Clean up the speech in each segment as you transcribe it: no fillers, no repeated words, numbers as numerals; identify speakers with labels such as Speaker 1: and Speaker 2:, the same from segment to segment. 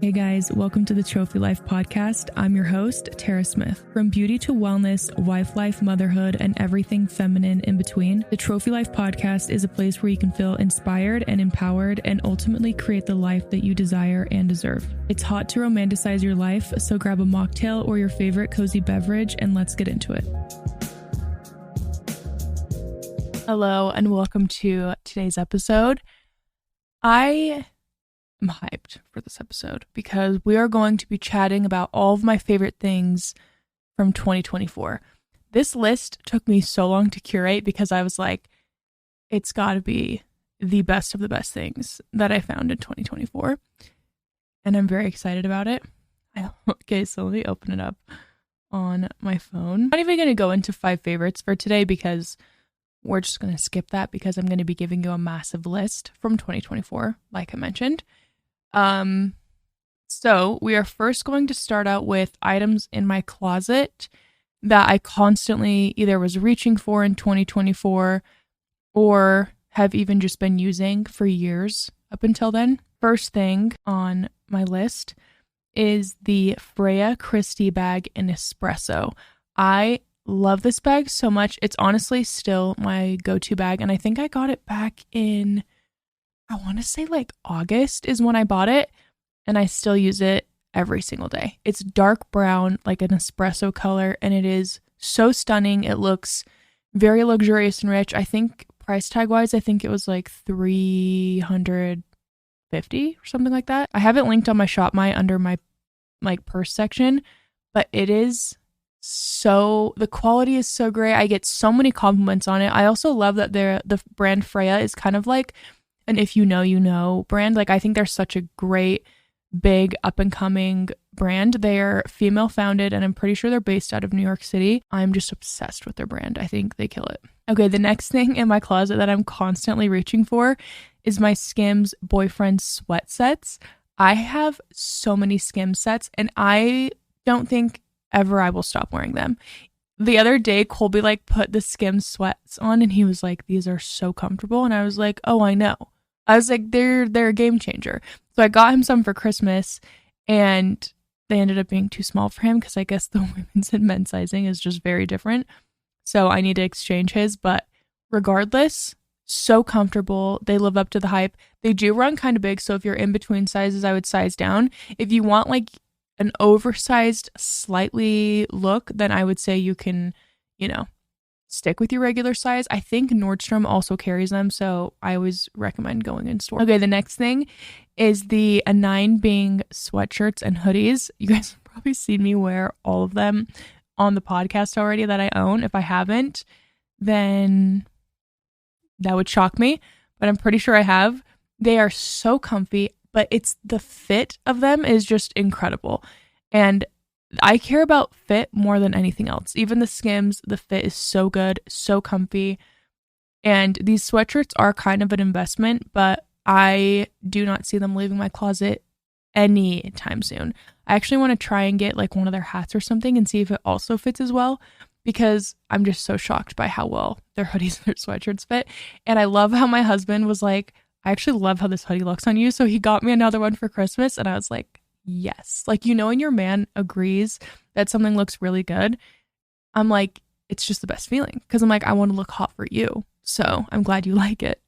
Speaker 1: Hey guys, welcome to the Trophy Life podcast. I'm your host, Tara Smith. From beauty to wellness, wife life, motherhood, and everything feminine in between, the Trophy Life podcast is a place where you can feel inspired and empowered and ultimately create the life that you desire and deserve. It's hot to romanticize your life, so grab a mocktail or your favorite cozy beverage and let's get into it. Hello and welcome to today's episode. I'm hyped for this episode because we are going to be chatting about all of my favorite things from 2024. This list took me so long to curate because I was like, it's got to be the best of the best things that I found in 2024. And I'm very excited about it. Okay, so let me open it up on my phone. I'm not even going to go into 5 favorites for today because we're just going to skip that because I'm going to be giving you a massive list from 2024, like I mentioned. So we are first going to start out with items in my closet that I constantly either was reaching for in 2024 or have even just been using for years up until then. First thing on my list is the Freya Christie bag in espresso. I love this bag so much. It's honestly still my go-to bag, and I think I got it back in, I want to say like August is when I bought it, and I still use it every single day. It's dark brown, like an espresso color, and it is so stunning. It looks very luxurious and rich. I think price tag wise, I think it was like $350 or something like that. I have it linked on my ShopMy under my like purse section, but it is the quality is so great. I get so many compliments on it. I also love that the brand Freya is kind of like an if you know brand. Like I think they're such a great, big, up and coming brand. They're female founded and I'm pretty sure they're based out of New York City. I'm just obsessed with their brand. I think they kill it. Okay, the next thing in my closet that I'm constantly reaching for is my Skims boyfriend sweat sets. I have so many Skims sets and I don't think ever I will stop wearing them. The other day, Colby like put the Skims sweats on and he was like, these are so comfortable. And I was like, oh, I know. I was like, they're a game changer. So I got him some for Christmas and they ended up being too small for him because I guess the women's and men's sizing is just very different. So I need to exchange his, but regardless, so comfortable. They live up to the hype. They do run kind of big. So if you're in between sizes, I would size down. If you want like an oversized, slightly look, then I would say you can, stick with your regular size. I think Nordstrom also carries them, so I always recommend going in store. Okay, the next thing is the A9 Bing sweatshirts and hoodies. You guys have probably seen me wear all of them on the podcast already that I own. If I haven't, then that would shock me, but I'm pretty sure I have. They are so comfy, but it's the fit of them is just incredible. And I care about fit more than anything else. Even the Skims, the fit is so good, so comfy. And these sweatshirts are kind of an investment, but I do not see them leaving my closet anytime soon. I actually want to try and get like one of their hats or something and see if it also fits as well, because I'm just so shocked by how well their hoodies and their sweatshirts fit. And I love how my husband was like, I actually love how this hoodie looks on you. So he got me another one for Christmas and I was like, yes. Like, when your man agrees that something looks really good, I'm like, it's just the best feeling because I'm like, I want to look hot for you. So I'm glad you like it.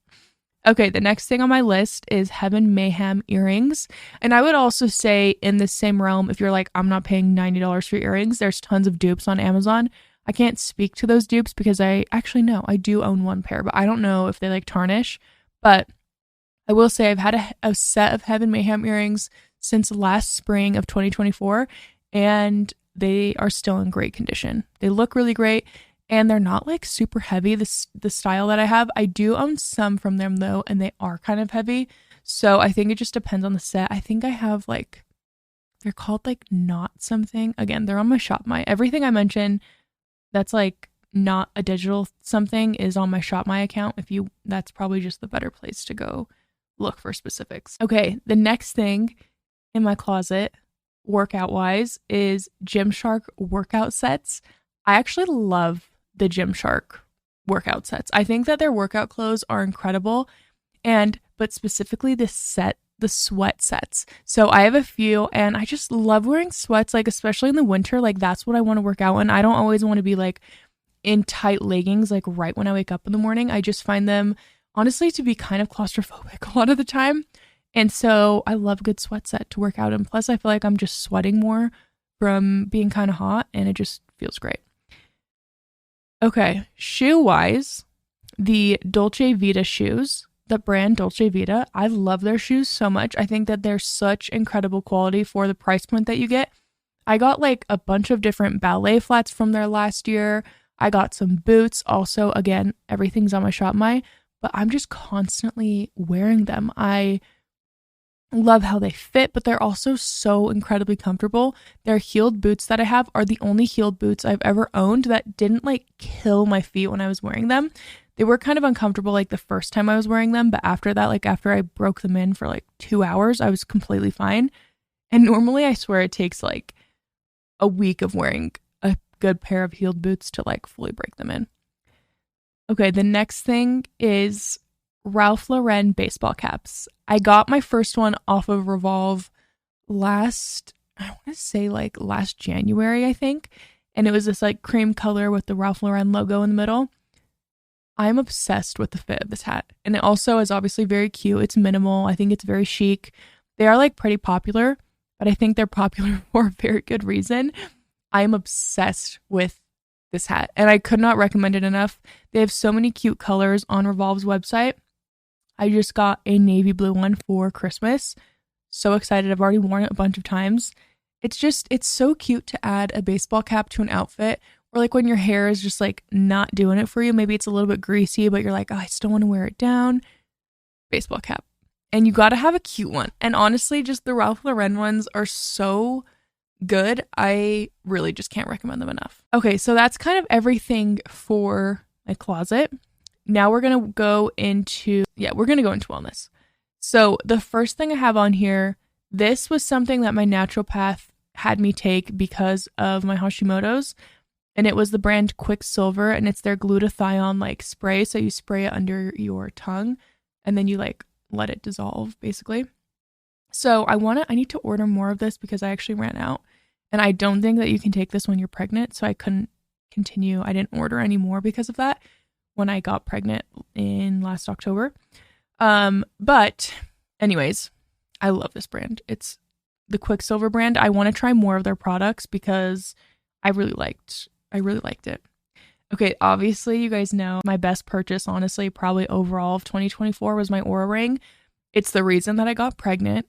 Speaker 1: Okay, the next thing on my list is Heaven Mayhem earrings. And I would also say in the same realm, if you're like, I'm not paying $90 for earrings, there's tons of dupes on Amazon. I can't speak to those dupes because I do own one pair, but I don't know if they like tarnish. But I will say I've had a set of Heaven Mayhem earrings since last spring of 2024, and they are still in great condition. They look really great, and they're not like super heavy. The style that I have, I do own some from them though, and they are kind of heavy. So I think it just depends on the set. I think I have like, they're called like Knot something. Again, they're on my ShopMy. Everything I mention that's like not a digital something is on my ShopMy account. That's probably just the better place to go look for specifics. Okay, the next thing in my closet, workout wise, is Gymshark workout sets. I actually love the Gymshark workout sets. I think that their workout clothes are incredible, but specifically this set the sweat sets. So I have a few and I just love wearing sweats, like especially in the winter. Like that's what I want to work out in. I don't always want to be like in tight leggings like right when I wake up in the morning. I just find them honestly to be kind of claustrophobic a lot of the time. And so I love a good sweat set to work out in. Plus I feel like I'm just sweating more from being kind of hot and it just feels great. Okay, shoe wise, the Dolce Vita shoes, the brand Dolce Vita, I love their shoes so much. I think that they're such incredible quality for the price point that you get. I got like a bunch of different ballet flats from there last year. I got some boots. Also, again, everything's on my ShopMy, but I'm just constantly wearing them. I love how they fit, but they're also so incredibly comfortable. Their heeled boots that I have are the only heeled boots I've ever owned that didn't like kill my feet when I was wearing them. They were kind of uncomfortable like the first time I was wearing them, but after that, like after I broke them in for like 2 hours, I was completely fine. And normally I swear it takes like a week of wearing a good pair of heeled boots to like fully break them in. Okay, the next thing is Ralph Lauren baseball caps. I got my first one off of Revolve last January, I think. And it was this like cream color with the Ralph Lauren logo in the middle. I'm obsessed with the fit of this hat. And it also is obviously very cute. It's minimal. I think it's very chic. They are like pretty popular, but I think they're popular for a very good reason. I am obsessed with this hat and I could not recommend it enough. They have so many cute colors on Revolve's website. I just got a navy blue one for Christmas. So excited. I've already worn it a bunch of times. It's so cute to add a baseball cap to an outfit, or like when your hair is just like not doing it for you. Maybe it's a little bit greasy, but you're like, oh, I still want to wear it down. Baseball cap. And you got to have a cute one. And honestly, just the Ralph Lauren ones are so good. I really just can't recommend them enough. Okay, so that's kind of everything for my closet. Now we're going to go into wellness. So the first thing I have on here, this was something that my naturopath had me take because of my Hashimoto's, and it was the brand Quicksilver, and it's their glutathione like spray. So you spray it under your tongue and then you like let it dissolve basically. So I need to order more of this because I actually ran out, and I don't think that you can take this when you're pregnant. So I couldn't continue. I didn't order any more because of that when I got pregnant in last October. But anyways, I love this brand. It's the Quicksilver brand. I want to try more of their products because I really liked it. Okay, obviously you guys know my best purchase, honestly, probably overall of 2024 was my Oura ring. It's the reason that I got pregnant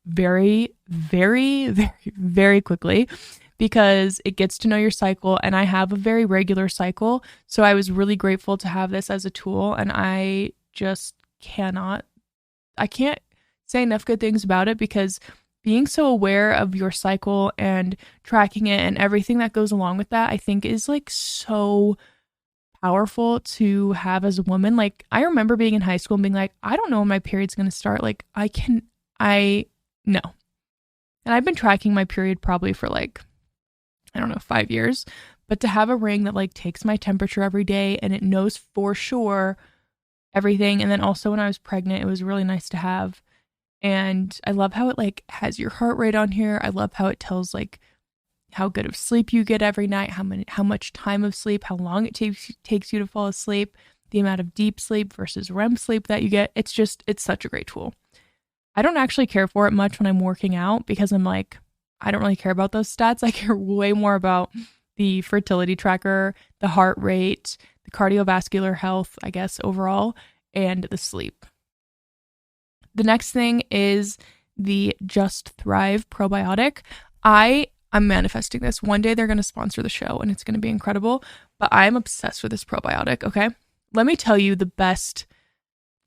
Speaker 1: very, very, very, very quickly, because it gets to know your cycle, and I have a very regular cycle. So I was really grateful to have this as a tool, and I can't say enough good things about it, because being so aware of your cycle and tracking it and everything that goes along with that, I think is like so powerful to have as a woman. Like I remember being in high school and being like, I don't know when my period's going to start. Like no. And I've been tracking my period probably for like, 5 years, but to have a ring that like takes my temperature every day and it knows for sure everything. And then also when I was pregnant, it was really nice to have. And I love how it like has your heart rate on here. I love how it tells like how good of sleep you get every night, how much time of sleep, how long it takes you to fall asleep, the amount of deep sleep versus REM sleep that you get. It's such a great tool. I don't actually care for it much when I'm working out because I'm like, I don't really care about those stats. I care way more about the fertility tracker, the heart rate, the cardiovascular health, I guess, overall, and the sleep. The next thing is the Just Thrive probiotic. I'm manifesting this. One day they're going to sponsor the show and it's going to be incredible, but I'm obsessed with this probiotic, okay? Let me tell you the best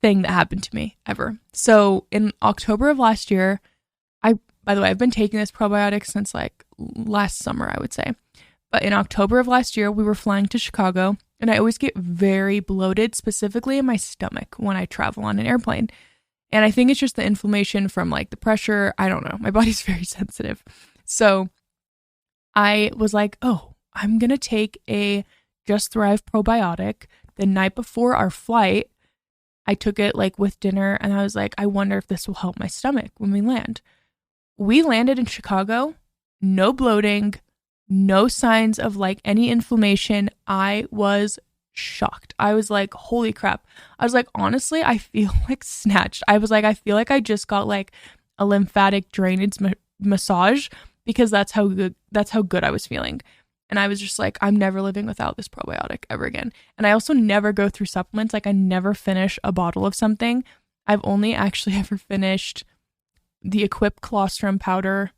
Speaker 1: thing that happened to me ever. So in October of last year, by the way, I've been taking this probiotic since like last summer, I would say. But in October of last year, we were flying to Chicago, and I always get very bloated, specifically in my stomach when I travel on an airplane. And I think it's just the inflammation from like the pressure. I don't know. My body's very sensitive. So I was like, oh, I'm going to take a Just Thrive probiotic the night before our flight. I took it like with dinner and I was like, I wonder if this will help my stomach when we land. We landed in Chicago, no bloating, no signs of like any inflammation. I was shocked. I was like, holy crap. I was like, honestly, I feel like snatched. I was like, I feel like I just got like a lymphatic drainage massage because that's how good I was feeling. And I was just like, I'm never living without this probiotic ever again. And I also never go through supplements. Like I never finish a bottle of something. I've only actually ever finished the Equip Colostrum powder,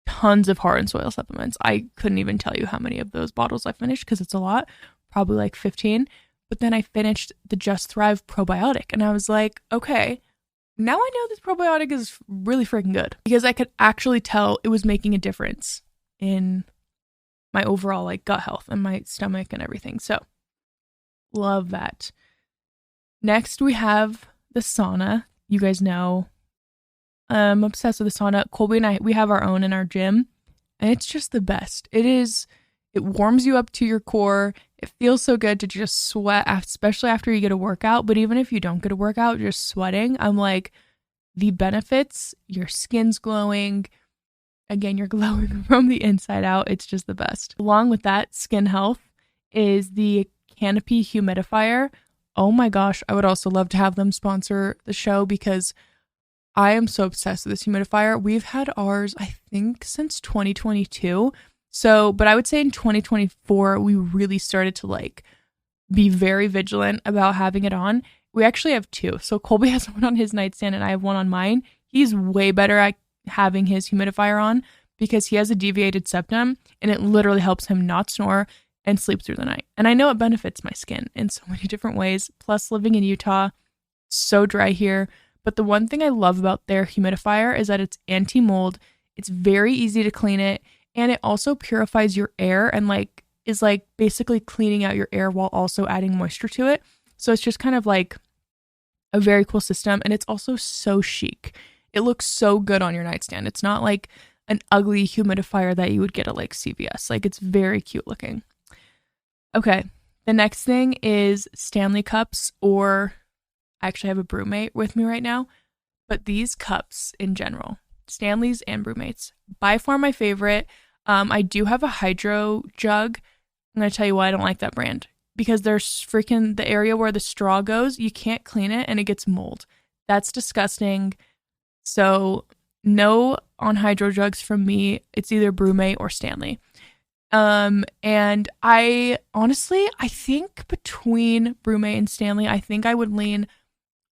Speaker 1: tons of Heart and Soil supplements. I couldn't even tell you how many of those bottles I finished because it's a lot, probably like 15. But then I finished the Just Thrive probiotic and I was like, okay, now I know this probiotic is really freaking good because I could actually tell it was making a difference in my overall like gut health and my stomach and everything. So love that. Next we have the sauna. You guys know I'm obsessed with the sauna. Colby and I, we have our own in our gym and it's just the best. It warms you up to your core. It feels so good to just sweat, especially after you get a workout. But even if you don't get a workout, just sweating, I'm like, the benefits, your skin's glowing. Again, you're glowing from the inside out. It's just the best. Along with that, skin health is the Canopy humidifier. Oh my gosh, I would also love to have them sponsor the show because I am so obsessed with this humidifier. We've had ours, I think, since 2022. But I would say in 2024, we really started to like be very vigilant about having it on. We actually have two. So Colby has one on his nightstand and I have one on mine. He's way better at having his humidifier on because he has a deviated septum and it literally helps him not snore and sleep through the night. And I know it benefits my skin in so many different ways. Plus living in Utah, so dry here. But the one thing I love about their humidifier is that it's anti-mold. It's very easy to clean it. And it also purifies your air and like is like basically cleaning out your air while also adding moisture to it. So it's just kind of like a very cool system. And it's also so chic. It looks so good on your nightstand. It's not like an ugly humidifier that you would get at like CVS. Like it's very cute looking. Okay. The next thing is Stanley cups, or I actually have a BrewMate with me right now, but these cups in general, Stanley's and BrewMates, by far my favorite. I do have a hydro jug. I'm going to tell you why I don't like that brand. Because there's freaking the area where the straw goes, you can't clean it and it gets mold. That's disgusting. So no on hydro jugs from me. It's either BrewMate or Stanley. And I honestly, I think between BrewMate and Stanley, I think I would lean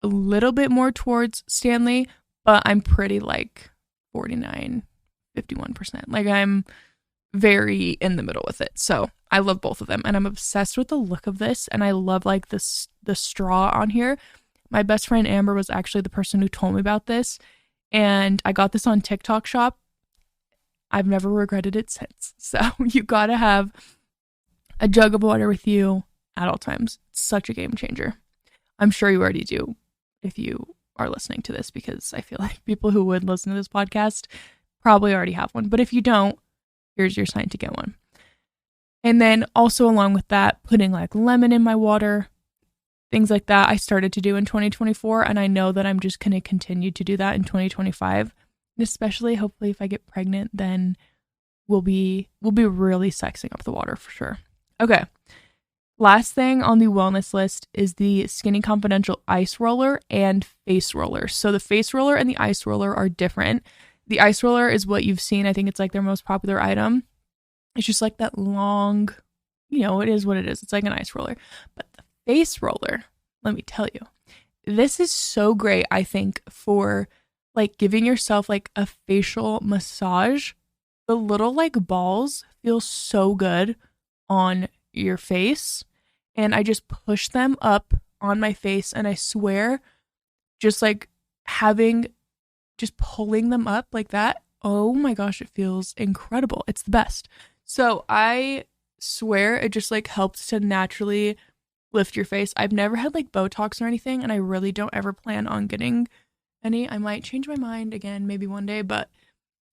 Speaker 1: a little bit more towards Stanley, but I'm pretty like 51%. Like I'm very in the middle with it. So I love both of them and I'm obsessed with the look of this. And I love like the straw on here. My best friend Amber was actually the person who told me about this. And I got this on TikTok Shop. I've never regretted it since. So you gotta have a jug of water with you at all times. It's such a game changer. I'm sure you already do if you are listening to this, because I feel like people who would listen to this podcast probably already have one. But if you don't, here's your sign to get one. And then also along with that, putting like lemon in my water, things like that I started to do in 2024. And I know that I'm just going to continue to do that in 2025. And especially hopefully if I get pregnant, then we'll be really sexing up the water for sure. Okay. Last thing on the wellness list is the Skinny Confidential Ice Roller and Face Roller. So the Face Roller and the Ice Roller are different. The Ice Roller is what you've seen. I think it's like their most popular item. It's just like that long, it is what it is. It's like an ice roller. But the Face Roller, let me tell you, this is so great, I think, for like giving yourself like a facial massage. The little like balls feel so good on your face. And I just push them up on my face. And I swear, just like just pulling them up like that. Oh my gosh, it feels incredible. It's the best. So I swear it just like helps to naturally lift your face. I've never had like Botox or anything, and I really don't ever plan on getting any. I might change my mind again, maybe one day, but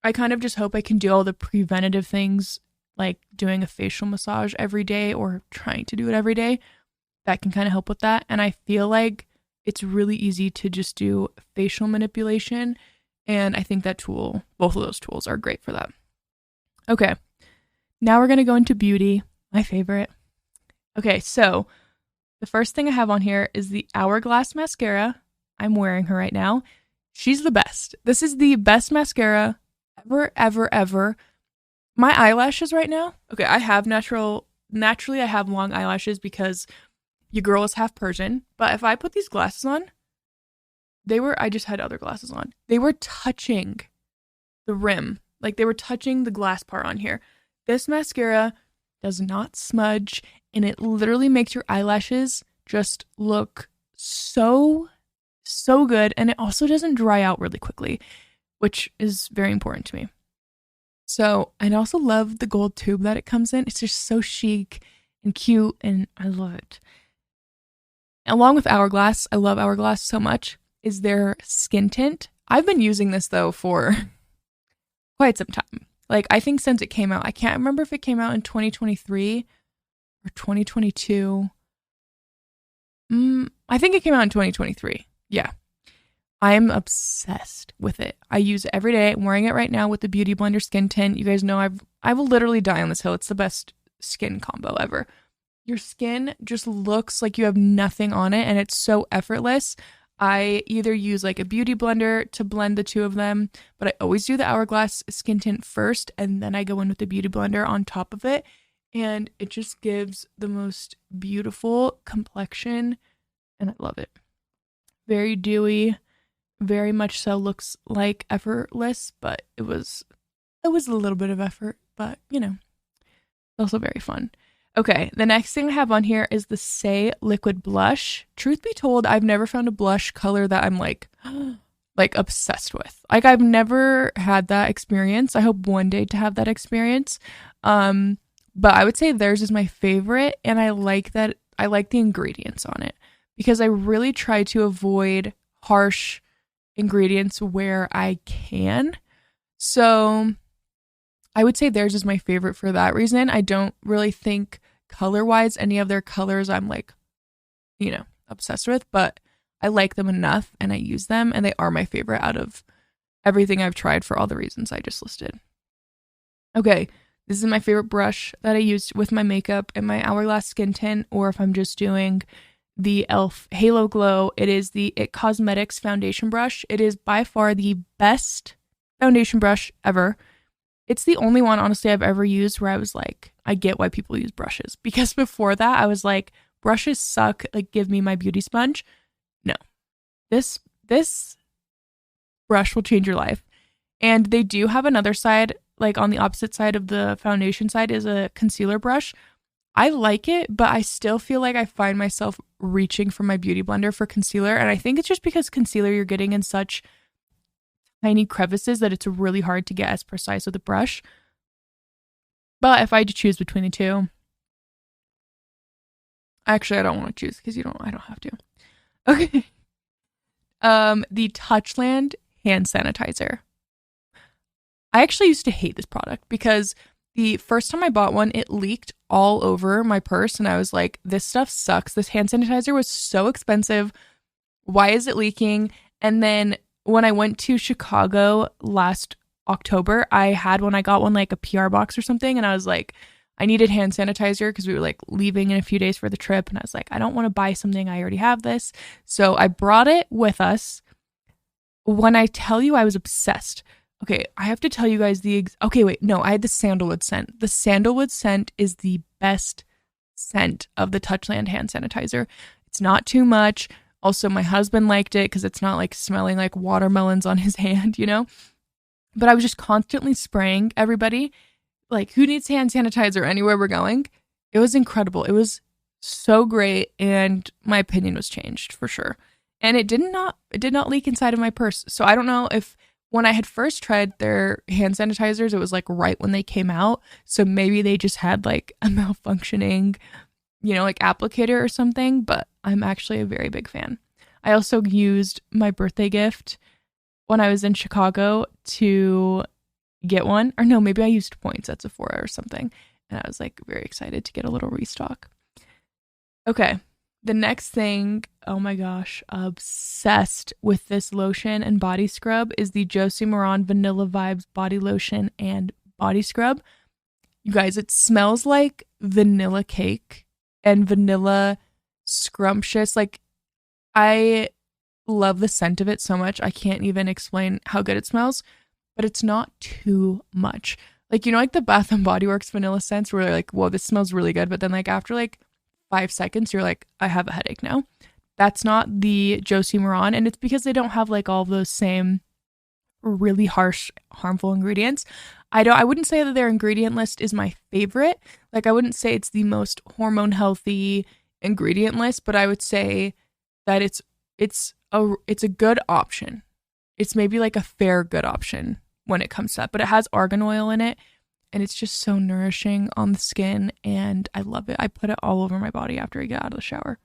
Speaker 1: I kind of just hope I can do all the preventative things, like doing a facial massage every day or trying to do it every day. That can kind of help with that. And I feel like it's really easy to just do facial manipulation. And I think that tool, both of those tools are great for that. Okay, now we're going to go into beauty, my favorite. Okay, so the first thing I have on here is the Hourglass mascara. I'm wearing her right now. She's the best. This is the best mascara ever, ever, ever. My eyelashes right now, okay, I have naturally I have long eyelashes because your girl is half Persian. But if I put these glasses on, I just had other glasses on. They were touching the rim. Like they were touching the glass part on here. This mascara does not smudge, and it literally makes your eyelashes just look so good. And it also doesn't dry out really quickly, which is very important to me. So I also love the gold tube that it comes in. It's just so chic and cute, and I love it. Along with Hourglass, I love Hourglass so much, is their skin tint. I've been using this though for quite some time. Like I think since it came out. I can't remember if it came out in 2023 or 2022. I think it came out in 2023. Yeah. I'm obsessed with it. I use it every day. I'm wearing it right now with the Beauty Blender skin tint. You guys know I will literally die on this hill. It's the best skin combo ever. Your skin just looks like you have nothing on it, and it's so effortless. I either use like a beauty blender to blend the two of them, but I always do the Hourglass skin tint first, and then I go in with the beauty blender on top of it, and it just gives the most beautiful complexion, and I love it. Very dewy. Very much so looks like effortless, but it was a little bit of effort, but also very fun. Okay, the next thing I have on here is the Say Liquid Blush. Truth be told, I've never found a blush color that I'm like obsessed with. Like I've never had that experience. I hope one day to have that experience. But I would say theirs is my favorite, and I like the ingredients on it because I really try to avoid harsh ingredients where I can. So I would say theirs is my favorite for that reason. I don't really think color-wise any of their colors I'm like, obsessed with, but I like them enough and I use them, and they are my favorite out of everything I've tried for all the reasons I just listed. Okay, this is my favorite brush that I use with my makeup and my Hourglass skin tint, or if I'm just doing the e.l.f. Halo Glow. It is the IT Cosmetics foundation brush. It is by far the best foundation brush ever. It's the only one, honestly, I've ever used where I was like, I get why people use brushes. Because before that, I was like, brushes suck. Like, give me my beauty sponge. No. This brush will change your life. And they do have another side, like on the opposite side of the foundation side is a concealer brush. I like it, but I still feel like I find myself reaching for my beauty blender for concealer. And I think it's just because concealer you're getting in such tiny crevices that it's really hard to get as precise with a brush. But if I had to choose between the two, actually I don't want to choose because I don't have to. Okay. The Touchland hand sanitizer. I actually used to hate this product because the first time I bought one, it leaked all over my purse, and I was like, this stuff sucks. This hand sanitizer was so expensive. Why is it leaking? And then when I went to Chicago last October, I got one like a PR box or something, and I was like, I needed hand sanitizer because we were like leaving in a few days for the trip, and I was like, I don't want to buy something. I already have this. So I brought it with us. When I tell you I was obsessed. Okay, I have to tell you guys I had the sandalwood scent. The sandalwood scent is the best scent of the Touchland hand sanitizer. It's not too much. Also, my husband liked it because it's not like smelling like watermelons on his hand, But I was just constantly spraying everybody. Like, who needs hand sanitizer anywhere we're going? It was incredible. It was so great, and my opinion was changed for sure. And it did not leak inside of my purse. So I don't know if when I had first tried their hand sanitizers, it was like right when they came out. So maybe they just had like a malfunctioning, like applicator or something, but I'm actually a very big fan. I also used my birthday gift when I was in Chicago to get one, or no, maybe I used points at Sephora or something. And I was like very excited to get a little restock. Okay. The next thing, oh my gosh, obsessed with this lotion and body scrub is the Josie Moran Vanilla Vibes body lotion and body scrub. You guys, it smells like vanilla cake and vanilla scrumptious. Like, I love the scent of it so much. I can't even explain how good it smells, but it's not too much. Like, you know, like the Bath and Body Works vanilla scents where they're like, whoa, this smells really good. But then, like, after like 5 seconds, you're like, I have a headache now. That's not the Josie Moran. And it's because they don't have like all those same really harsh, harmful ingredients. I wouldn't say that their ingredient list is my favorite. Like, I wouldn't say it's the most hormone healthy ingredient list, but I would say that it's a good option. It's maybe like a fair good option when it comes to that, but it has argan oil in it and it's just so nourishing on the skin and I love it. I put it all over my body after I get out of the shower.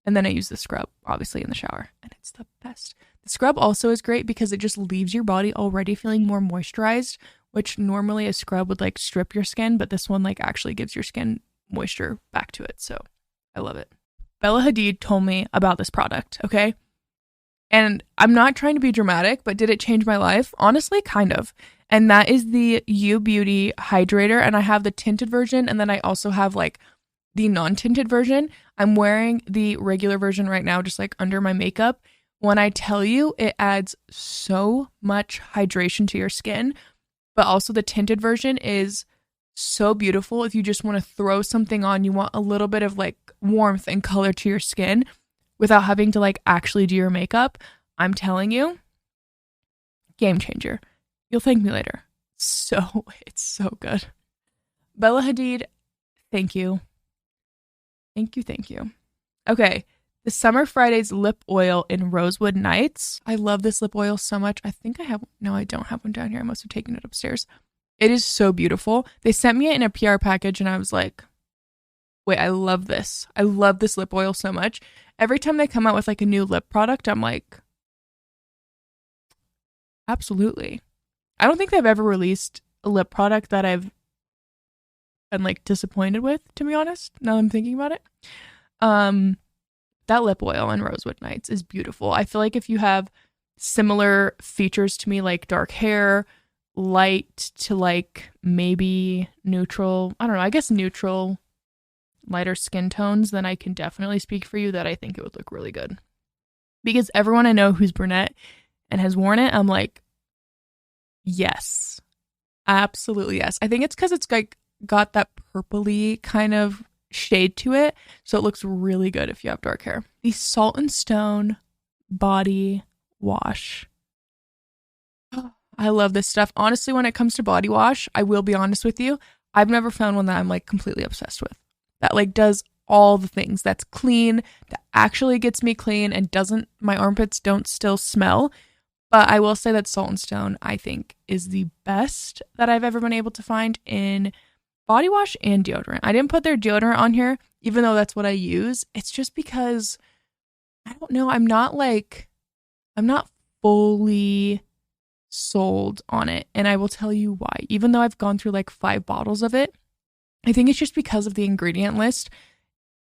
Speaker 1: And then I use the scrub obviously in the shower and it's the best. The scrub also is great because it just leaves your body already feeling more moisturized, which normally a scrub would like strip your skin, but this one like actually gives your skin moisture back to it. So I love it. Bella Hadid told me about this product, okay? And I'm not trying to be dramatic, but did it change my life? Honestly, kind of. And that is the U Beauty Hydrator. And I have the tinted version. And then I also have like the non-tinted version. I'm wearing the regular version right now, just like under my makeup. When I tell you, it adds so much hydration to your skin. But also the tinted version is so beautiful. If you just want to throw something on, you want a little bit of like warmth and color to your skin without having to like actually do your makeup, I'm telling you, game changer. You'll thank me later. It's so good. Bella Hadid, thank you. Thank you, thank you. Okay, the Summer Fridays lip oil in Rosewood Nights. I love this lip oil so much. I think I have, no, I don't have one down here. I must have taken it upstairs. It is so beautiful. They sent me it in a PR package and I was like, wait, I love this. I love this lip oil so much. Every time they come out with like a new lip product, I'm like, absolutely. I don't think they've ever released a lip product that I've been like disappointed with, to be honest, now that I'm thinking about it. That lip oil in Rosewood Nights is beautiful. I feel like if you have similar features to me, like dark hair, light to like maybe neutral, I don't know, I guess neutral, lighter skin tones, then I can definitely speak for you that I think it would look really good. Because everyone I know who's brunette and has worn it, I'm like, yes, absolutely yes. I think it's because it's like got that purpley kind of shade to it, so it looks really good if you have dark hair. The Salt and Stone body wash. I love this stuff. Honestly, when it comes to body wash, I will be honest with you, I've never found one that I'm like completely obsessed with. That like does all the things, that's clean, that actually gets me clean and doesn't, my armpits don't still smell. But I will say that Salt and Stone, I think, is the best that I've ever been able to find in body wash and deodorant. I didn't put their deodorant on here, even though that's what I use. It's just because, I don't know, I'm not fully sold on it. And I will tell you why. Even though I've gone through like 5 bottles of it, I think it's just because of the ingredient list.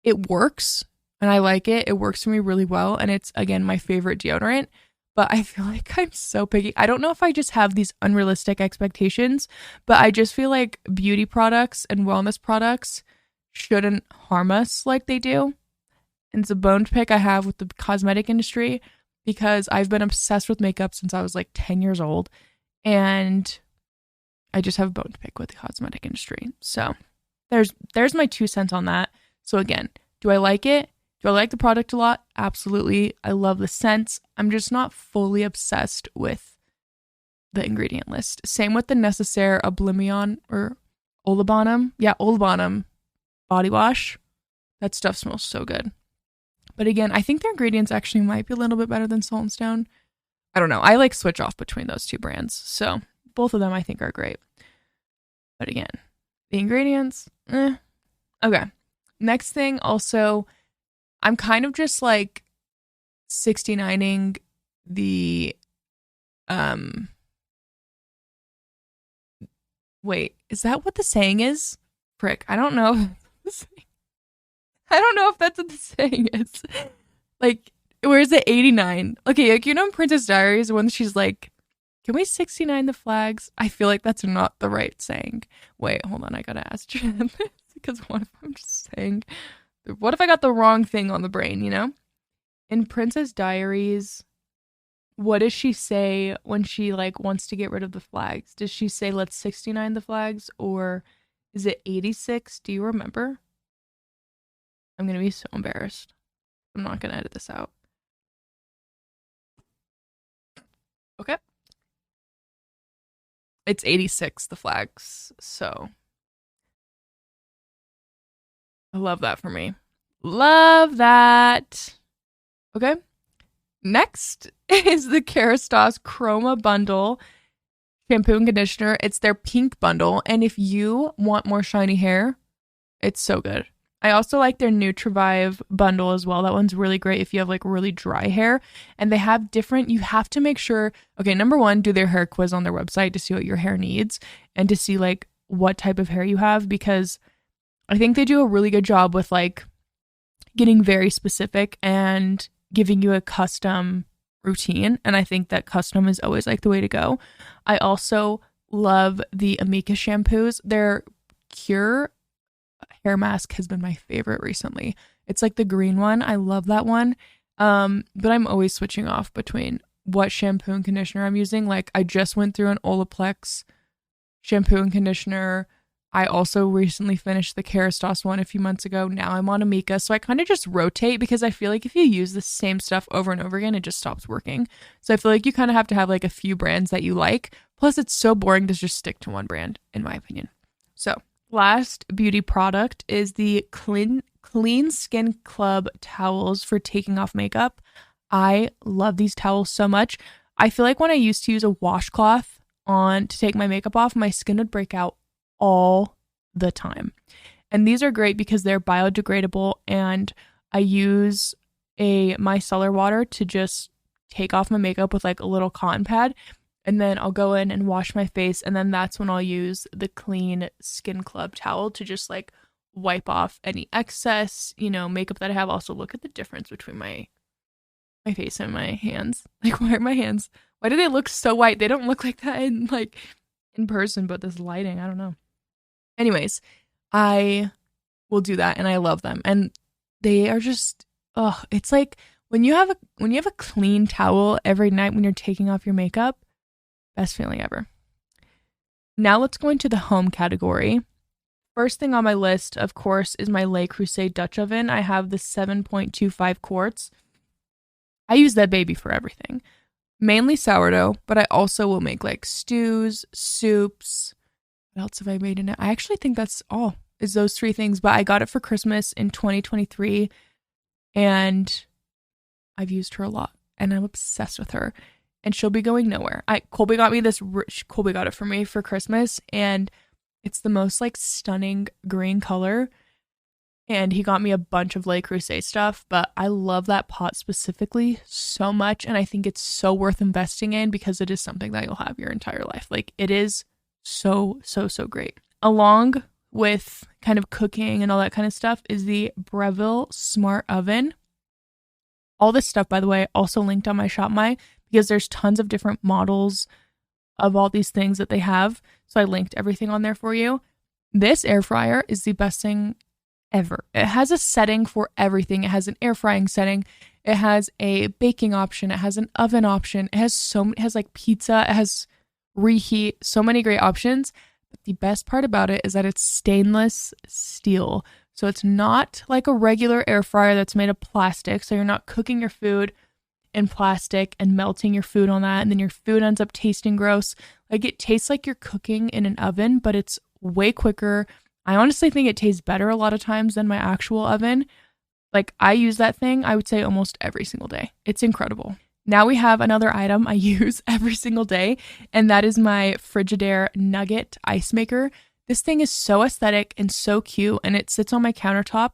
Speaker 1: It works and I like it. It works for me really well. And it's, again, my favorite deodorant. But I feel like I'm so picky. I don't know if I just have these unrealistic expectations, but I just feel like beauty products and wellness products shouldn't harm us like they do. And it's a bone to pick I have with the cosmetic industry because I've been obsessed with makeup since I was like 10 years old. And I just have a bone to pick with the cosmetic industry. So there's my 2 cents on that. So again, do I like it? Do I like the product a lot? Absolutely. I love the scents. I'm just not fully obsessed with the ingredient list. Same with the Necessaire Oblivion or Olibanum. Yeah, Olibanum body wash. That stuff smells so good. But again, I think their ingredients actually might be a little bit better than Salt and Stone. I don't know. I like switch off between those 2 brands. So both of them I think are great. But again, the ingredients, Okay. Next thing also, I'm kind of just like 69ing the, wait, is that what the saying is? Frick, I don't know. I don't know if that's what the saying is. Like, where's the 89? Okay, like, you know in Princess Diaries when she's like, can we 69 the flags? I feel like that's not the right saying. Wait, hold on, I gotta ask Jen this, because what if I'm just saying, what if I got the wrong thing on the brain, you know? In Princess Diaries, what does she say when she like wants to get rid of the flags? Does she say let's 69 the flags, or is it 86? Do you remember? I'm gonna be so embarrassed. I'm not gonna edit this out. Okay. It's 86 the flags. So I love that for me. Love that. Okay. Next is the Kerastase Chroma Bundle shampoo and conditioner. It's their pink bundle. And if you want more shiny hair, it's so good. I also like their Nutrivive bundle as well. That one's really great if you have like really dry hair. And they have different, you have to make sure, okay, number one, do their hair quiz on their website to see what your hair needs and to see like what type of hair you have, because I think they do a really good job with like getting very specific and giving you a custom routine. And I think that custom is always like the way to go. I also love the Amika shampoos. Their Cure hair mask has been my favorite recently. It's like the green one. I love that one. But I'm always switching off between what shampoo and conditioner I'm using. Like I just went through an Olaplex shampoo and conditioner. I also recently finished the Kerastase one a few months ago. Now I'm on Amika. So I kind of just rotate because I feel like if you use the same stuff over and over again, it just stops working. So I feel like you kind of have to have like a few brands that you like. Plus it's so boring to just stick to one brand, in my opinion. So last beauty product is the Clean Skin Club towels for taking off makeup. I love these towels so much. I feel like when I used to use a washcloth on to take my makeup off, my skin would break out all the time. And these are great because they're biodegradable, and I use a micellar water to just take off my makeup with like a little cotton pad, and then I'll go in and wash my face, and then that's when I'll use the Clean Skin Club towel to just like wipe off any excess, makeup that I have. Also, look at the difference between my face and my hands. Like, why do they look so white? They don't look like that in person, but this lighting, I don't know. Anyways, I will do that, and I love them. And they are just, it's like when you have a clean towel every night when you're taking off your makeup, best feeling ever. Now let's go into the home category. First thing on my list, of course, is my Le Creuset Dutch oven. I have the 7.25 quarts. I use that baby for everything. Mainly sourdough, but I also will make like stews, soups. What else have I made in it? I actually think that's all, is those three things. But I got it for Christmas in 2023, and I've used her a lot, and I'm obsessed with her. And she'll be going nowhere. Colby got it for me for Christmas, and it's the most like stunning green color. And he got me a bunch of Le Creuset stuff, but I love that pot specifically so much, and I think it's so worth investing in because it is something that you'll have your entire life. Like, it is so great. Along with kind of cooking and all that kind of stuff is the Breville Smart Oven. All this stuff, by the way, also linked on my ShopMy because there's tons of different models of all these things that they have. So I linked everything on there for you. This air fryer is the best thing ever. It has a setting for everything. It has an air frying setting. It has a baking option. It has an oven option. It has like pizza. It has reheat. So many great options. But the best part about it is that it's stainless steel. So it's not like a regular air fryer that's made of plastic. So you're not cooking your food in plastic and melting your food on that, and then your food ends up tasting gross. Like, it tastes like you're cooking in an oven, but it's way quicker. I honestly think it tastes better a lot of times than my actual oven. Like, I use that thing, I would say, almost every single day. It's incredible. Now we have another item I use every single day, and that is my Frigidaire Nugget ice maker. This thing is so aesthetic and so cute, and it sits on my countertop,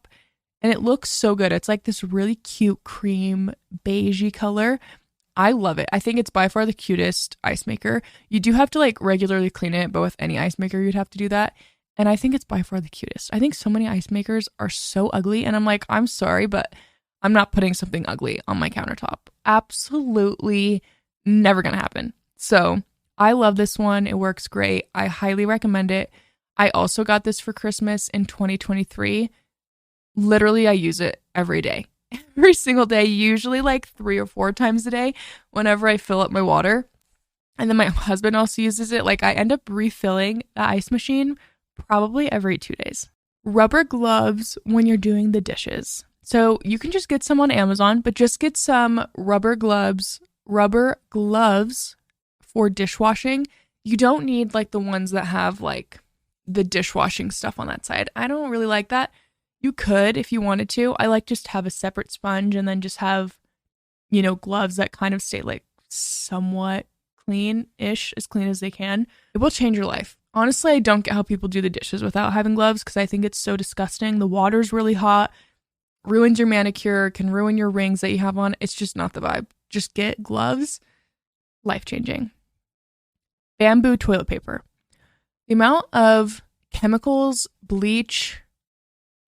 Speaker 1: and it looks so good. It's like this really cute cream beigey color. I love it. I think it's by far the cutest ice maker. You do have to like regularly clean it, but with any ice maker, you'd have to do that. And I think it's by far the cutest. I think so many ice makers are so ugly. And I'm like, I'm sorry, but I'm not putting something ugly on my countertop. Absolutely never gonna happen. So I love this one. It works great. I highly recommend it. I also got this for Christmas in 2023. Literally, I use it every day. Every single day, usually like 3 or 4 times a day whenever I fill up my water. And then my husband also uses it. Like I end up refilling the ice machine probably every 2 days. Rubber gloves when you're doing the dishes. So you can just get some on Amazon, but just get some rubber gloves for dishwashing. You don't need like the ones that have like the dishwashing stuff on that side. I don't really like that. You could if you wanted to. I like just have a separate sponge and then just have, gloves that kind of stay like somewhat clean-ish, as clean as they can. It will change your life. Honestly, I don't get how people do the dishes without having gloves because I think it's so disgusting. The water's really hot, ruins your manicure, can ruin your rings that you have on. It's just not the vibe. Just get gloves. Life-changing. Bamboo toilet paper. The amount of chemicals, bleach,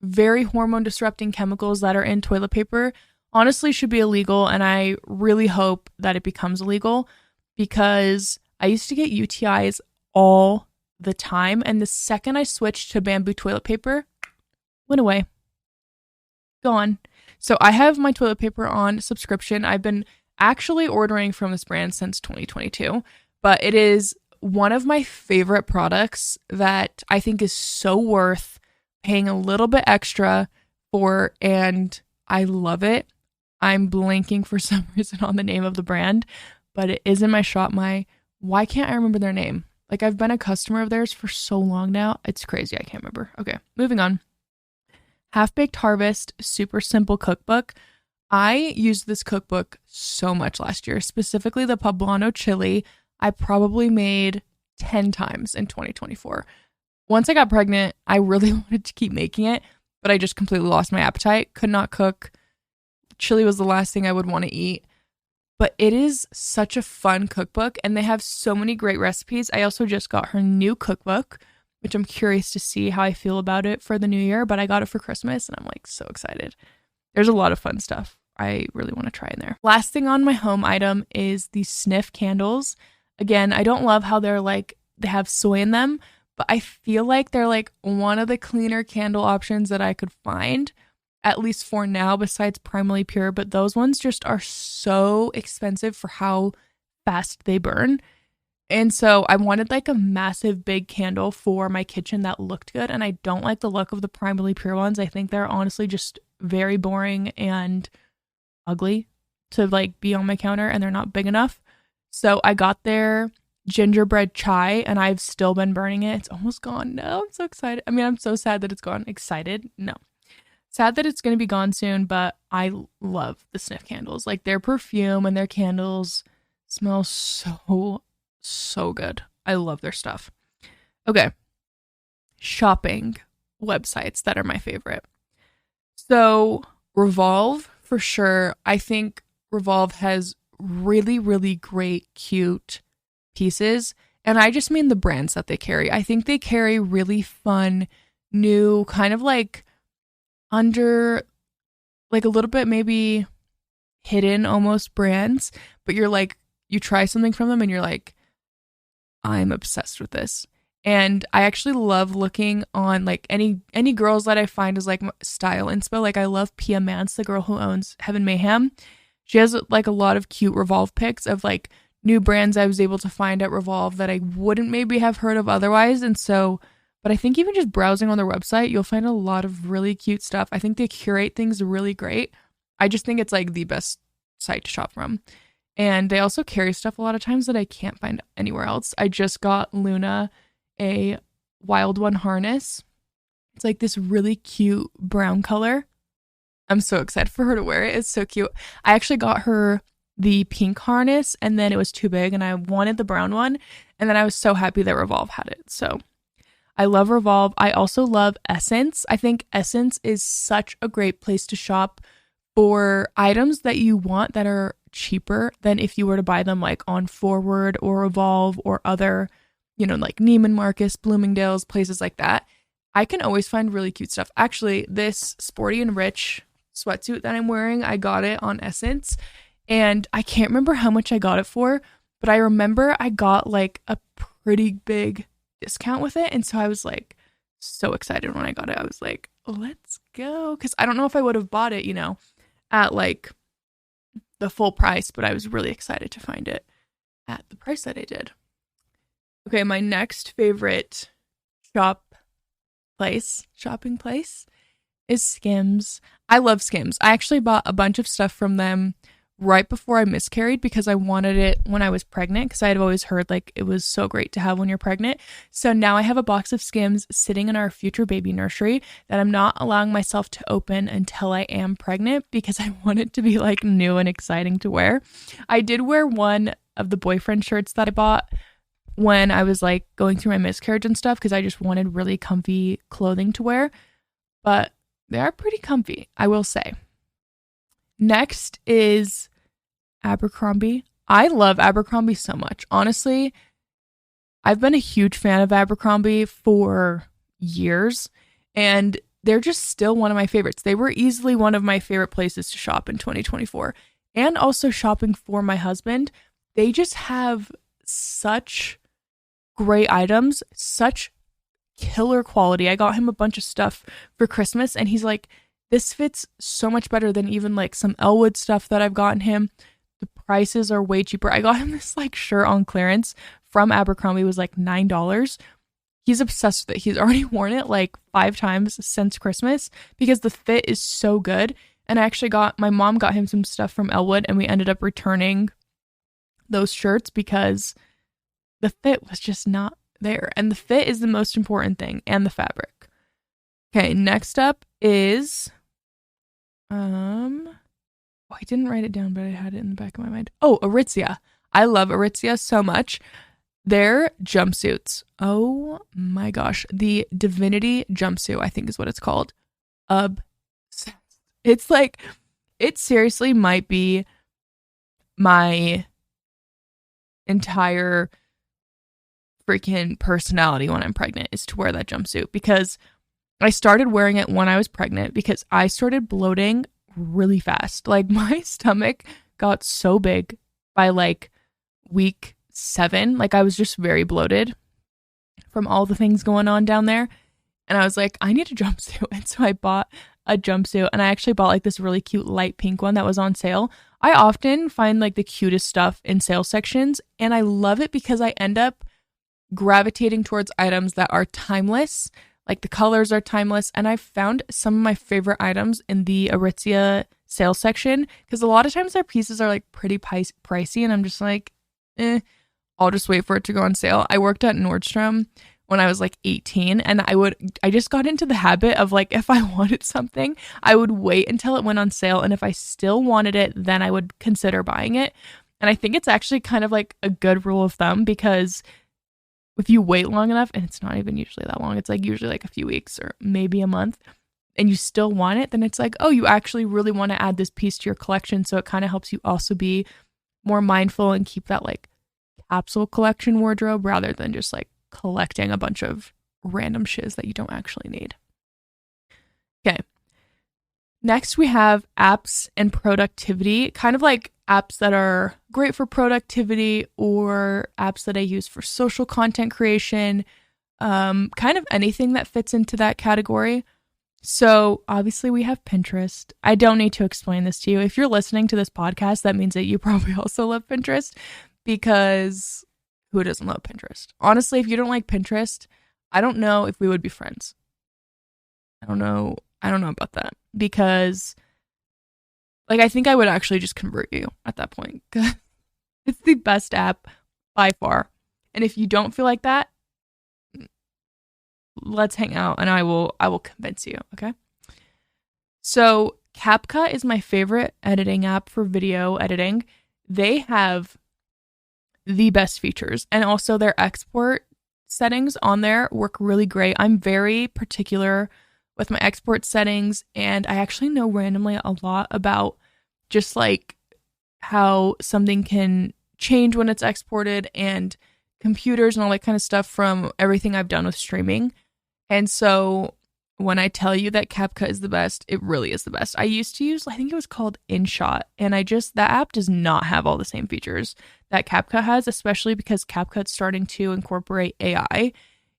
Speaker 1: very hormone disrupting chemicals that are in toilet paper honestly should be illegal, and I really hope that it becomes illegal because I used to get UTIs all the time, and the second I switched to bamboo toilet paper, went away. Gone. So I have my toilet paper on subscription. I've been actually ordering from this brand since 2022, but it is one of my favorite products that I think is so worth paying a little bit extra for, and I love it. I'm blanking for some reason on the name of the brand, but it is in my ShopMy. Why can't I remember their name? Like, I've been a customer of theirs for so long now. It's crazy. I can't remember. Okay, moving on. Half-Baked Harvest Super Simple Cookbook. I used this cookbook so much last year, specifically the poblano chili. I probably made 10 times in 2024. Once I got pregnant, I really wanted to keep making it, but I just completely lost my appetite. Could not cook. Chili was the last thing I would want to eat. But it is such a fun cookbook, and they have so many great recipes. I also just got her new cookbook, which I'm curious to see how I feel about it for the new year, but I got it for Christmas, and I'm like so excited. There's a lot of fun stuff I really want to try in there. Last thing on my home item is the sniff candles. Again, I don't love how they're like, they have soy in them, but I feel like they're like one of the cleaner candle options that I could find, at least for now, besides Primally Pure. But those ones just are so expensive for how fast they burn. And so I wanted like a massive big candle for my kitchen that looked good. And I don't like the look of the Primally Pure ones. I think they're honestly just very boring and ugly to like be on my counter, and they're not big enough. So I got their gingerbread chai, and I've still been burning it. It's almost gone. No, I'm so excited. I mean, I'm so sad that it's gone. Excited? No. Sad that it's going to be gone soon, but I love the sniff candles. Like, their perfume and their candles smell so good. I love their stuff. Okay. Shopping websites that are my favorite. So Revolve, for sure. I think Revolve has really, really great, cute pieces. And I just mean the brands that they carry. I think they carry really fun, new, kind of like under, like a little bit maybe hidden almost brands, but you're like, you try something from them and you're like, I'm obsessed with this. And I actually love looking on like any girls that I find is like style inspo. Like, I love Pia Mance, the girl who owns Heaven Mayhem. She has like a lot of cute Revolve pics of like new brands I was able to find at Revolve that I wouldn't maybe have heard of otherwise. And so, but I think even just browsing on their website, you'll find a lot of really cute stuff. I think they curate things really great. I just think it's like the best site to shop from. And they also carry stuff a lot of times that I can't find anywhere else. I just got Luna a Wild One harness. It's like this really cute brown color. I'm so excited for her to wear it. It's so cute. I actually got her the pink harness, and then it was too big and I wanted the brown one. And then I was so happy that Revolve had it. So I love Revolve. I also love Essence. I think Essence is such a great place to shop for items that you want that are cheaper than if you were to buy them like on Forward or Revolve or other, like Neiman Marcus, Bloomingdale's, places like that. I can always find really cute stuff. Actually, this Sporty and Rich sweatsuit that I'm wearing, I got it on Essence, and I can't remember how much I got it for, but I remember I got like a pretty big discount with it, and so I was like so excited when I got it. I was like, let's go, because I don't know if I would have bought it, at like the full price, but I was really excited to find it at the price that I did. Okay, my next favorite shopping place is Skims. I love Skims. I actually bought a bunch of stuff from them right before I miscarried because I wanted it when I was pregnant, because I had always heard like it was so great to have when you're pregnant. So now I have a box of Skims sitting in our future baby nursery that I'm not allowing myself to open until I am pregnant because I want it to be like new and exciting to wear. I did wear one of the boyfriend shirts that I bought when I was like going through my miscarriage and stuff because I just wanted really comfy clothing to wear, but they are pretty comfy, I will say. Next is Abercrombie. I love Abercrombie so much. Honestly, I've been a huge fan of Abercrombie for years, and they're just still one of my favorites. They were easily one of my favorite places to shop in 2024. And also shopping for my husband. They just have such great items, such killer quality. I got him a bunch of stuff for Christmas, and he's like, this fits so much better than even like some Elwood stuff that I've gotten him. The prices are way cheaper. I got him this like shirt on clearance from Abercrombie. It was like $9. He's obsessed with it. He's already worn it like 5 times since Christmas because the fit is so good. And I actually my mom got him some stuff from Elwood, and we ended up returning those shirts because the fit was just not there. And the fit is the most important thing, and the fabric. Okay, next up is I didn't write it down, but I had it in the back of my mind. Oh, Aritzia. I love Aritzia so much. Their jumpsuits. Oh my gosh. The Divinity jumpsuit, I think is what it's called. Obsessed. It's like, it seriously might be my entire freaking personality when I'm pregnant is to wear that jumpsuit, because I started wearing it when I was pregnant because I started bloating really fast. Like my stomach got so big by like week 7. Like I was just very bloated from all the things going on down there. And I was like, I need a jumpsuit. And so I bought a jumpsuit, and I actually bought like this really cute light pink one that was on sale. I often find like the cutest stuff in sale sections, and I love it because I end up gravitating towards items that are timeless. Like the colors are timeless, and I've found some of my favorite items in the Aritzia sale section because a lot of times their pieces are like pretty pricey, and I'm just like, I'll just wait for it to go on sale. I worked at Nordstrom when I was like 18, and I just got into the habit of like, if I wanted something, I would wait until it went on sale, and if I still wanted it, then I would consider buying it. And I think it's actually kind of like a good rule of thumb, because if you wait long enough, and it's not even usually that long, it's like usually like a few weeks or maybe a month, and you still want it, then it's like, oh, you actually really want to add this piece to your collection. So it kind of helps you also be more mindful and keep that like capsule collection wardrobe rather than just like collecting a bunch of random shiz that you don't actually need. Okay. Next, we have apps and productivity, kind of like apps that are great for productivity or apps that I use for social content creation, kind of anything that fits into that category. So obviously we have Pinterest. I don't need to explain this to you. If you're listening to this podcast, that means that you probably also love Pinterest, because who doesn't love Pinterest? Honestly, if you don't like Pinterest, I don't know if we would be friends. I don't know about that, because like I think I would actually just convert you at that point. It's the best app by far. And if you don't feel like that, let's hang out and I will convince you, okay? So CapCut is my favorite editing app for video editing. They have the best features, and also their export settings on there work really great. I'm very particular with my export settings, and I actually know randomly a lot about just like how something can change when it's exported and computers and all that kind of stuff from everything I've done with streaming. And so when I tell you that CapCut is the best, it really is the best. I used to use, I think it was called InShot, and that app does not have all the same features that CapCut has, especially because CapCut's starting to incorporate AI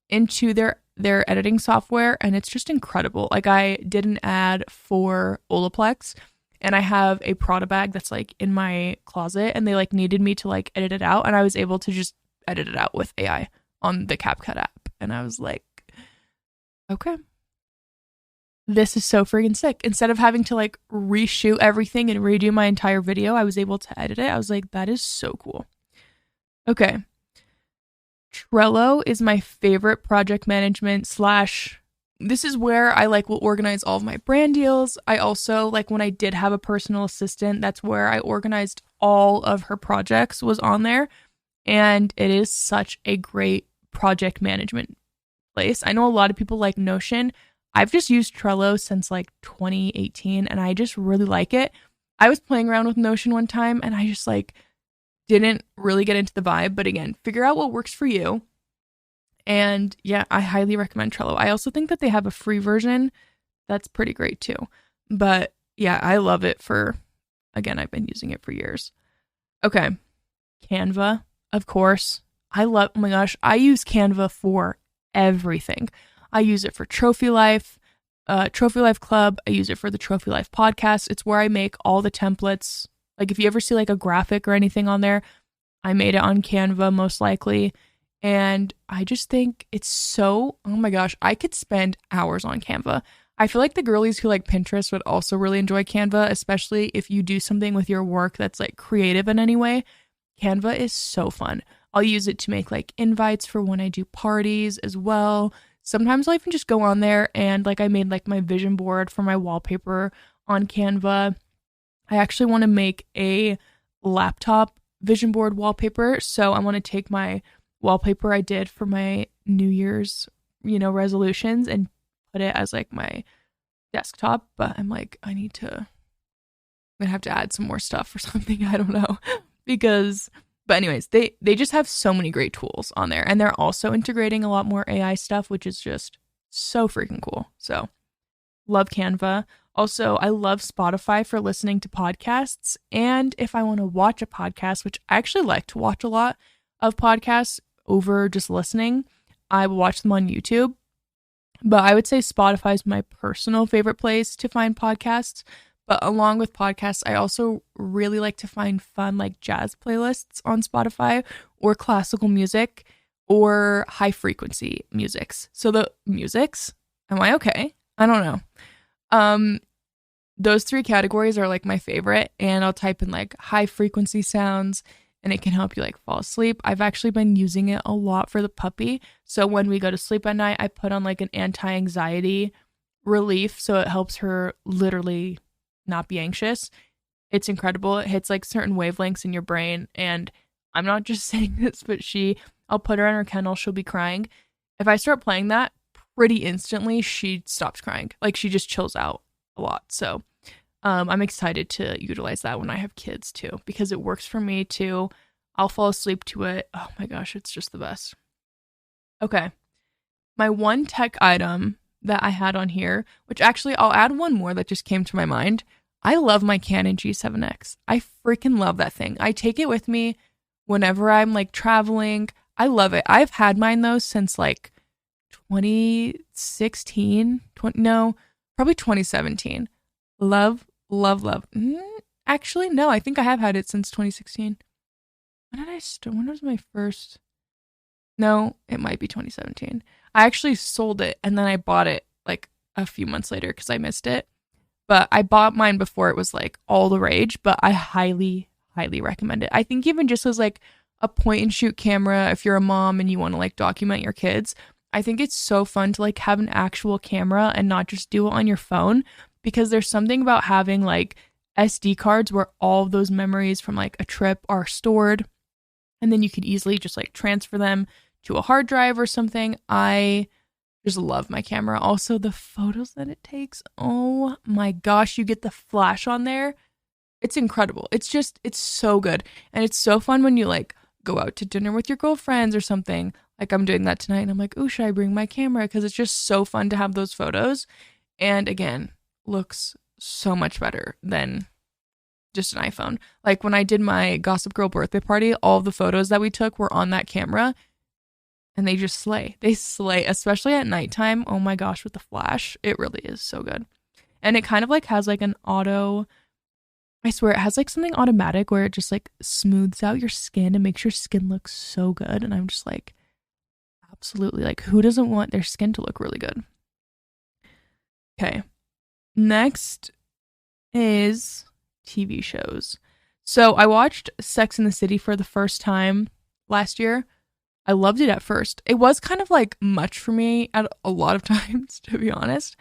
Speaker 1: into their editing software, and it's just incredible. Like, I did an ad for Olaplex, and I have a Prada bag that's like in my closet, and they like needed me to like edit it out, and I was able to just edit it out with AI on the CapCut app. And I was like, okay, this is so freaking sick. Instead of having to like reshoot everything and redo my entire video, I was able to edit it. I was like, that is so cool. Okay. Trello is my favorite project management / this is where I like will organize all of my brand deals. I also like when I did have a personal assistant, that's where I organized all of her projects was on there. And it is such a great project management place. I know a lot of people like Notion. I've just used Trello since like 2018 and I just really like it. I was playing around with Notion one time and I just like didn't really get into the vibe. But again, figure out what works for you. And yeah, I highly recommend Trello. I also think that they have a free version that's pretty great too. But yeah, I love it again, I've been using it for years. Okay. Canva, of course. Oh my gosh, I use Canva for everything. I use it for Trophy Life Club. I use it for the Trophy Life podcast. It's where I make all the templates. Like if you ever see like a graphic or anything on there, I made it on Canva most likely. And I just think it's oh my gosh, I could spend hours on Canva. I feel like the girlies who like Pinterest would also really enjoy Canva, especially if you do something with your work that's like creative in any way. Canva is so fun. I'll use it to make like invites for when I do parties as well. Sometimes I'll even just go on there and like I made like my vision board for my wallpaper on Canva. I actually want to make a laptop vision board wallpaper. So I want to take my wallpaper I did for my New Year's, resolutions and put it as like my desktop. But I'm like, I'm gonna have to add some more stuff or something. I don't know. But anyways, they just have so many great tools on there. And they're also integrating a lot more AI stuff, which is just so freaking cool. So love Canva. Also, I love Spotify for listening to podcasts. And if I want to watch a podcast, which I actually like to watch a lot of podcasts over just listening, I will watch them on YouTube. But I would say Spotify is my personal favorite place to find podcasts. But along with podcasts, I also really like to find fun like jazz playlists on Spotify or classical music or high frequency musics. So the musics, am I okay? I don't know. Those three categories are like my favorite, and I'll type in like high frequency sounds and it can help you like fall asleep. I've actually been using it a lot for the puppy. So when we go to sleep at night, I put on like an anti-anxiety relief. So it helps her literally not be anxious. It's incredible. It hits like certain wavelengths in your brain. And I'm not just saying this, but I'll put her in her kennel. She'll be crying. If I start playing that, pretty instantly, she stops crying. Like she just chills out a lot. So I'm excited to utilize that when I have kids too, because it works for me too. I'll fall asleep to it. Oh my gosh, it's just the best. Okay. My one tech item that I had on here, which actually I'll add one more that just came to my mind. I love my Canon G7X. I freaking love that thing. I take it with me whenever I'm like traveling. I love it. I've had mine though since like 2016, probably 2017. Love. Actually, no, I think I have had it since 2016. When was my first? No, it might be 2017. I actually sold it and then I bought it like a few months later because I missed it. But I bought mine before it was like all the rage, but I highly, highly recommend it. I think even just as like a point and shoot camera, if you're a mom and you want to like document your kids, I think it's so fun to like have an actual camera and not just do it on your phone, because there's something about having like SD cards where all of those memories from like a trip are stored and then you could easily just like transfer them to a hard drive or something. I just love my camera. Also, the photos that it takes. Oh my gosh, you get the flash on there. It's incredible. It's so good. And it's so fun when you like go out to dinner with your girlfriends or something. Like I'm doing that tonight and I'm like, oh, should I bring my camera? Because it's just so fun to have those photos. And again, looks so much better than just an iPhone. Like when I did my Gossip Girl birthday party, all of the photos that we took were on that camera and they just slay. They slay, especially at nighttime. Oh my gosh, with the flash. It really is so good. And it kind of like has like an auto, I swear it has like something automatic where it just like smooths out your skin and makes your skin look so good. And I'm just like, absolutely, like who doesn't want their skin to look really good? Okay. Next is TV shows. So I watched Sex and the City for the first time last year. I loved it at first. It was kind of like much for me at a lot of times, to be honest.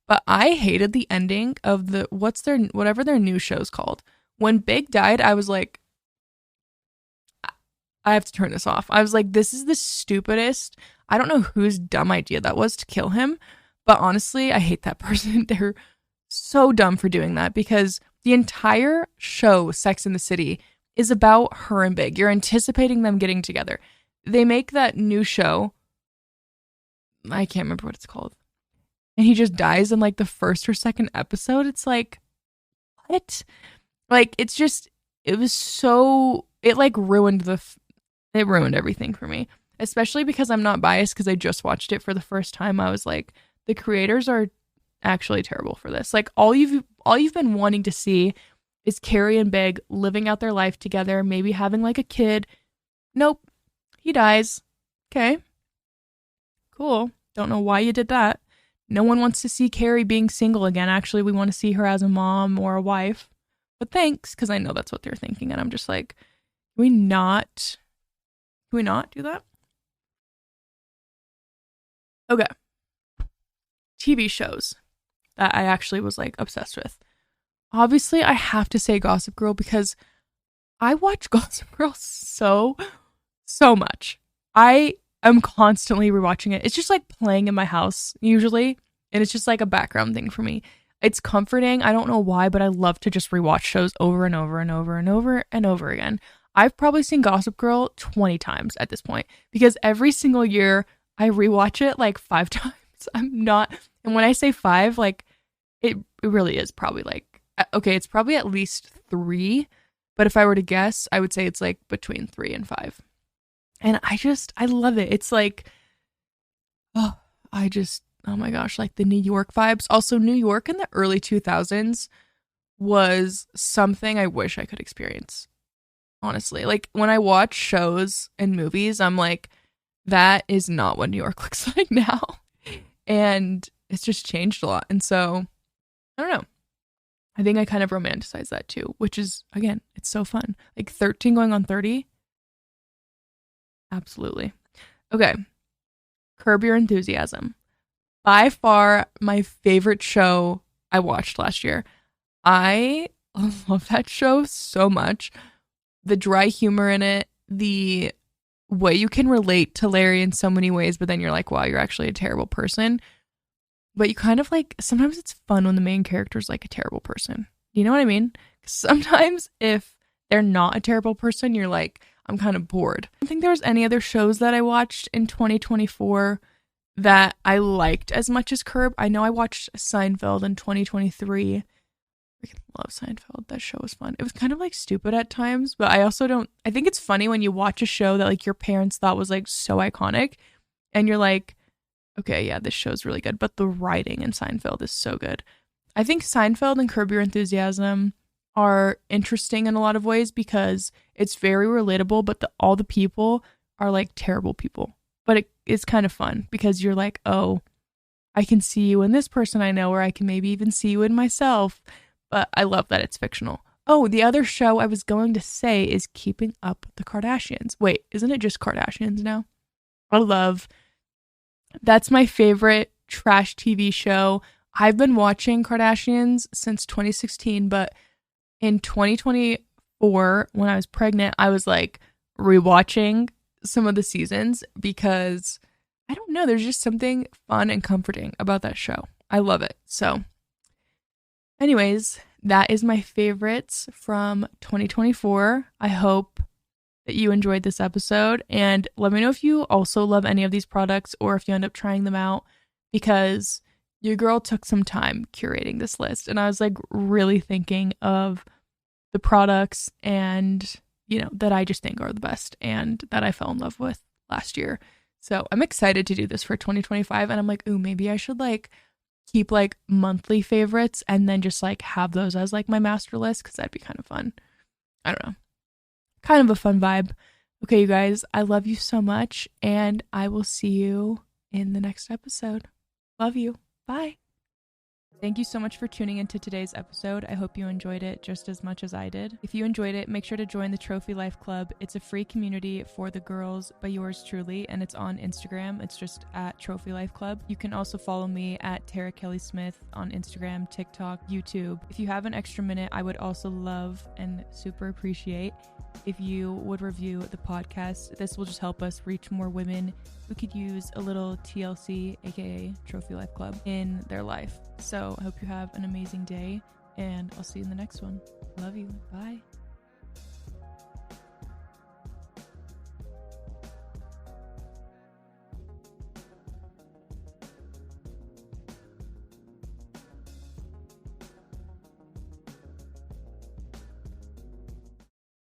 Speaker 1: But I hated the ending of whatever their new show's called. When Big died, I was like, I have to turn this off. I was like, this is the stupidest. I don't know whose dumb idea that was to kill him. But honestly, I hate that person. They're so dumb for doing that because the entire show, Sex and the City, is about her and Big. You're anticipating them getting together. They make that new show. I can't remember what it's called. And he just dies in like the first or second episode. It's like, what? Like, it's just, it was so, it like ruined it ruined everything for me. Especially because I'm not biased because I just watched it for the first time. I was like, the creators are actually terrible for this. Like all you've been wanting to see is Carrie and Big living out their life together, maybe having like a kid. Nope. He dies. Okay. Cool. Don't know why you did that. No one wants to see Carrie being single again. Actually, we want to see her as a mom or a wife. But thanks, because I know that's what they're thinking. And I'm just like, can we not do that? Okay. TV shows that I actually was like obsessed with. Obviously, I have to say Gossip Girl because I watch Gossip Girl so much. I am constantly rewatching it. It's just like playing in my house usually, and it's just like a background thing for me. It's comforting. I don't know why, but I love to just rewatch shows over and over and over and over and over again. I've probably seen Gossip Girl 20 times at this point because every single year I rewatch it like 5 times. I'm not, and when I say 5, like it really is probably like, okay, it's probably at least 3, but if I were to guess, I would say it's like between 3 and 5. And I love it. It's like, oh my gosh, like the New York vibes. Also, New York in the early 2000s was something I wish I could experience. Honestly, like when I watch shows and movies, I'm like, that is not what New York looks like now. And it's just changed a lot. And so, I don't know. I think I kind of romanticize that too, which is, again, it's so fun. Like 13 going on 30. Absolutely. Okay. Curb Your Enthusiasm. By far my favorite show I watched last year. I love that show so much. The dry humor in it, the way you can relate to Larry in so many ways, but then you're like, wow, you're actually a terrible person. But you kind of like, sometimes it's fun when the main character is like a terrible person. You know what I mean? Sometimes if they're not a terrible person, you're like, I'm kind of bored. I don't think there was any other shows that I watched in 2024 that I liked as much as Curb. I know I watched Seinfeld in 2023. I love Seinfeld. That show was fun. It was kind of like stupid at times, but I also don't, I think it's funny when you watch a show that like your parents thought was like so iconic and you're like, okay, yeah, this show's really good, but the writing in Seinfeld is so good. I think Seinfeld and Curb Your Enthusiasm are interesting in a lot of ways because it's very relatable, but all the people are like terrible people. But it's kind of fun because you're like, oh, I can see you in this person I know, or I can maybe even see you in myself. But I love that it's fictional. Oh, the other show I was going to say is Keeping Up with the Kardashians. Wait, isn't it just Kardashians now? That's my favorite trash TV show. I've been watching Kardashians since 2016, but in 2024, when I was pregnant, I was like rewatching some of the seasons because I don't know, there's just something fun and comforting about that show. I love it. So anyways, that is my favorites from 2024. I hope that you enjoyed this episode. And let me know if you also love any of these products or if you end up trying them out, because your girl took some time curating this list. And I was like really thinking of the products and, that I just think are the best and that I fell in love with last year. So I'm excited to do this for 2025. And I'm like, ooh, maybe I should like keep like monthly favorites and then just like have those as like my master list, because that'd be kind of fun. I don't know. Kind of a fun vibe. Okay, you guys, I love you so much, and I will see you in the next episode. Love you. Bye. Thank you so much for tuning into today's episode. I hope you enjoyed it just as much as I did. If you enjoyed it, make sure to join the Trophy Life Club. It's a free community for the girls by yours truly, and it's on Instagram. It's just at Trophy Life Club. You can also follow me at Tara Kelly Smith on Instagram, TikTok, YouTube. If you have an extra minute, I would also love and super appreciate if you would review the podcast. This will just help us reach more women who could use a little TLC, aka Trophy Life Club, in their life. So I hope you have an amazing day, and I'll see you in the next one. Love you. Bye.